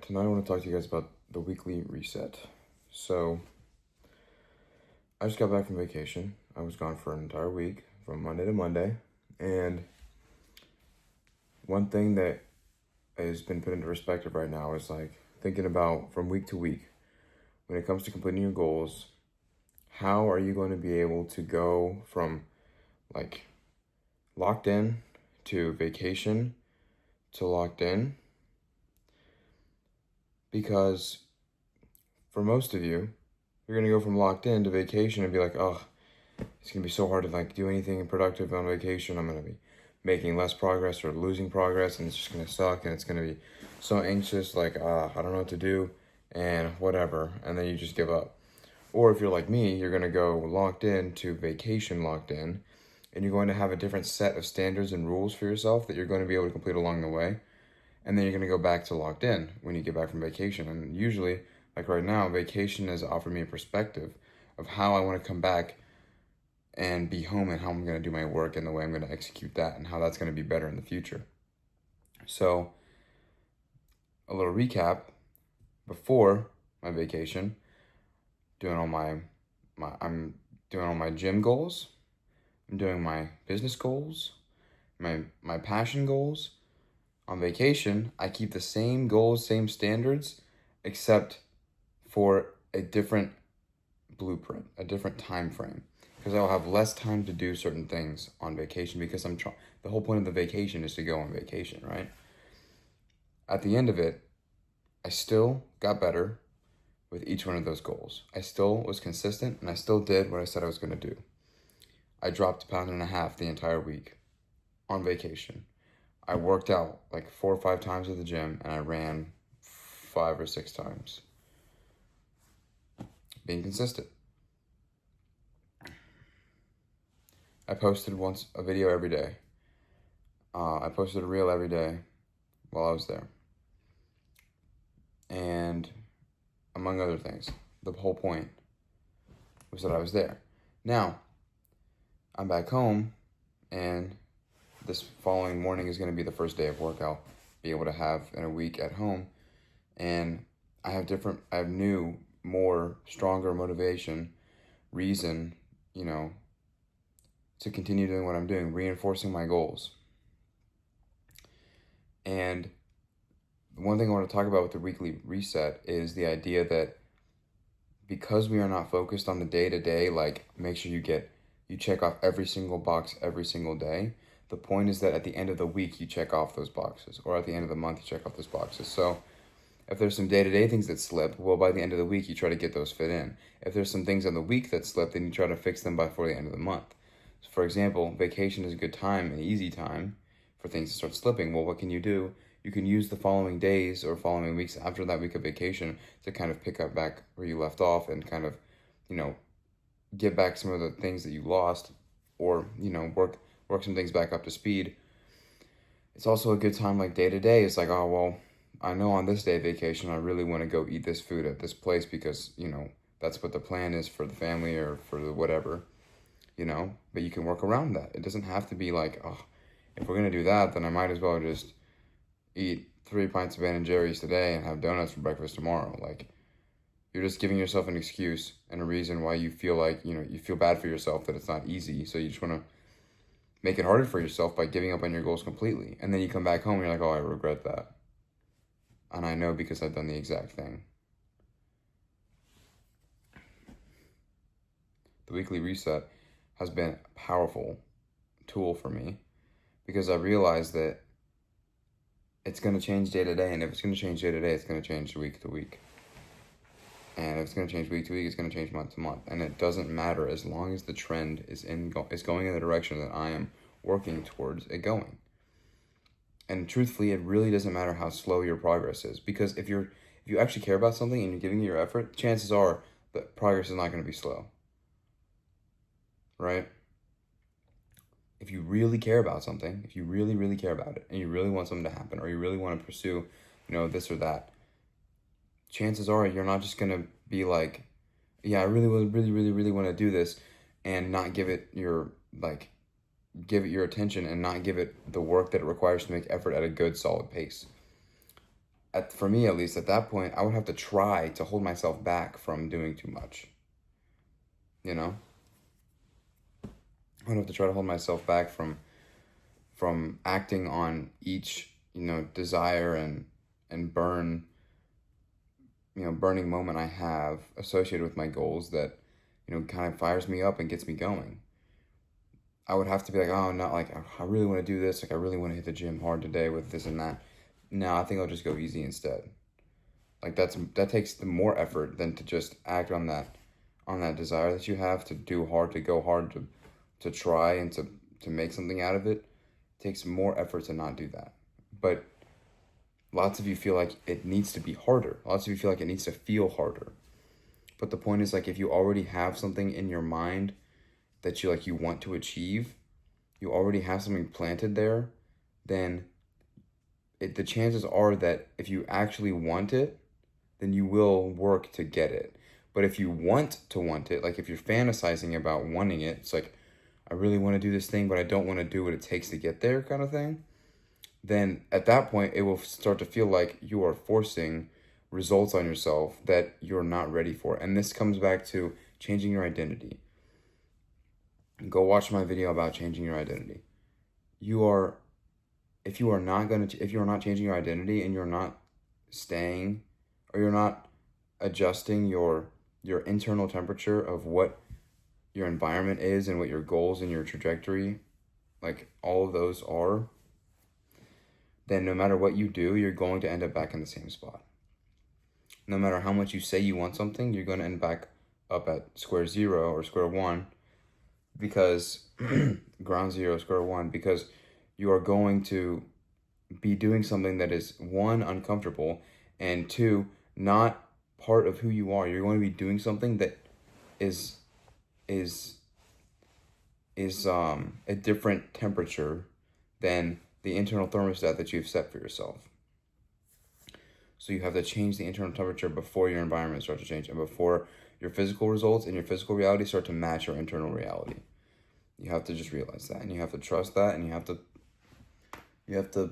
tonight I want to talk to you guys about the weekly reset. So, I just got back from vacation. I was gone for an entire week, from Monday to Monday. And one thing that has been put into perspective right now is like thinking about from week to week, when it comes to completing your goals, how are you going to be able to go from like locked in to vacation to locked in? Because for most of you, you're gonna go from locked in to vacation and be like, oh, it's gonna be so hard to like do anything productive on vacation. I'm gonna be making less progress or losing progress, and it's just gonna suck, and it's gonna be so anxious, like, I don't know what to do, and whatever, and then you just give up. Or if you're like me, you're gonna go locked in to vacation locked in, and you're going to have a different set of standards and rules for yourself that you're going to be able to complete along the way. And then you're going to go back to locked in when you get back from vacation. And usually, like right now, vacation has offered me a perspective of how I want to come back and be home, and how I'm going to do my work and the way I'm going to execute that, and how that's going to be better in the future. So, a little recap: before my vacation, doing all I'm doing all my gym goals, I'm doing my business goals, my passion goals. On vacation, I keep the same goals, same standards, except for a different blueprint, a different time frame, because I'll have less time to do certain things on vacation, because the whole point of the vacation is to go on vacation, right? At the end of it, I still got better with each one of those goals. I still was consistent, and I still did what I said I was going to do. I dropped 1.5 pounds the entire week on vacation. I worked out like 4 or 5 times at the gym, and I ran 5 or 6 times. Being consistent. I posted a video every day. I posted a reel every day while I was there. And among other things, the whole point was that I was there. Now, I'm back home, and this following morning is going to be the first day of work I'll be able to have in a week at home. And I have new, more stronger motivation, reason, to continue doing what I'm doing, reinforcing my goals. And one thing I want to talk about with the weekly reset is the idea that because we are not focused on the day-to-day, like make sure you check off every single box every single day. The point is that at the end of the week, you check off those boxes, or at the end of the month, you check off those boxes. So if there's some day-to-day things that slip, well, by the end of the week, you try to get those fit in. If there's some things in the week that slip, then you try to fix them before the end of the month. So for example, vacation is a good time, an easy time for things to start slipping. Well, what can you do? You can use the following days or following weeks after that week of vacation to kind of pick up back where you left off, and kind of, get back some of the things that you lost, or, work some things back up to speed. It's also a good time, like day to day. It's like, oh, well, I know on this day of vacation, I really want to go eat this food at this place because, that's what the plan is for the family or for the whatever, but you can work around that. It doesn't have to be like, oh, if we're going to do that, then I might as well just eat 3 pints of Ben & Jerry's today and have donuts for breakfast tomorrow. Like, you're just giving yourself an excuse and a reason why you feel like, you feel bad for yourself that it's not easy. So you just want to make it harder for yourself by giving up on your goals completely. And then you come back home and you're like, oh, I regret that. And I know because I've done the exact thing. The weekly reset has been a powerful tool for me, because I realized that it's going to change day to day. And if it's going to change day to day, it's going to change week to week. And if it's going to change week to week, it's going to change month to month. And it doesn't matter as long as the trend is going in the direction that I am working towards it going. And truthfully, it really doesn't matter how slow your progress is, because if you actually care about something and you're giving it your effort, chances are that progress is not going to be slow. Right? If you really care about something, if you really, really care about it, and you really want something to happen, or you really want to pursue, this or that, chances are you're not just going to be like, yeah, I really, really, really, really want to do this, and not give it your attention, and not give it the work that it requires to make effort at a good, solid pace. for me at least, at that point, I would have to try to hold myself back from doing too much. You know, I would have to try to hold myself back from acting on each, desire and burning moment I have associated with my goals that, kind of fires me up and gets me going. I would have to be like, oh, not like, I really want to do this. Like, I really want to hit the gym hard today with this and that. No, I think I'll just go easy instead. Like, that takes the more effort than to just act on that desire that you have to do hard, to go hard, to try and to make something out of it. It takes more effort to not do that. But lots of you feel like it needs to be harder. Lots of you feel like it needs to feel harder. But the point is, like, if you already have something in your mind that you want to achieve, you already have something planted there, then the chances are that if you actually want it, then you will work to get it. But if you want it, like if you're fantasizing about wanting it, it's like, I really want to do this thing, but I don't want to do what it takes to get there kind of thing, then at that point, it will start to feel like you are forcing results on yourself that you're not ready for. And this comes back to changing your identity. Go watch my video about changing your identity. If you are not changing your identity and you're not staying, or you're not adjusting your internal temperature of what your environment is and what your goals and your trajectory, like all of those are, then no matter what you do, you're going to end up back in the same spot. No matter how much you say you want something, you're going to end back up at square zero or square one, because ground zero, square one, because you are going to be doing something that is, one, uncomfortable, and two, not part of who you are. You're going to be doing something that is a different temperature than the internal thermostat that you've set for yourself. So you have to change the internal temperature before your environment starts to change, and before your physical results and your physical reality start to match your internal reality. You have to just realize that, and you have to trust that, and you have to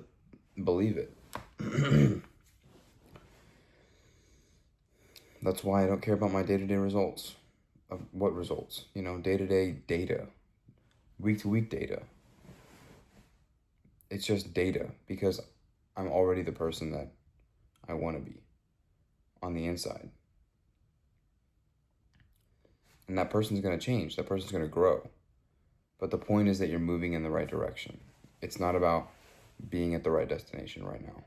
believe it. That's why I don't care about my day-to-day results. Of what results? Day-to-day data, week-to-week data. It's just data, because I'm already the person that I want to be on the inside. And that person's going to change. That person's going to grow. But the point is that you're moving in the right direction. It's not about being at the right destination right now.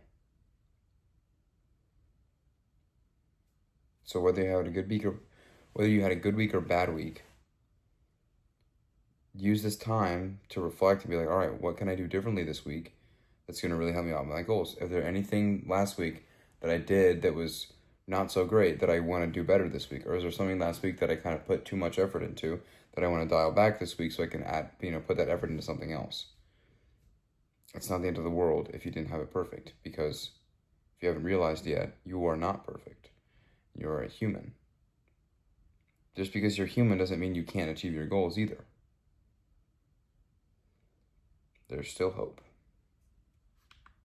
So whether you had a good week or bad week, use this time to reflect and be like, all right, what can I do differently this week that's going to really help me out with my goals? If there anything last week that I did that was not so great that I want to do better this week? Or is there something last week that I kind of put too much effort into that I want to dial back this week so I can put that effort into something else? It's not the end of the world if you didn't have it perfect, because if you haven't realized yet, you are not perfect. You're a human. Just because you're human doesn't mean you can't achieve your goals either. There's still hope.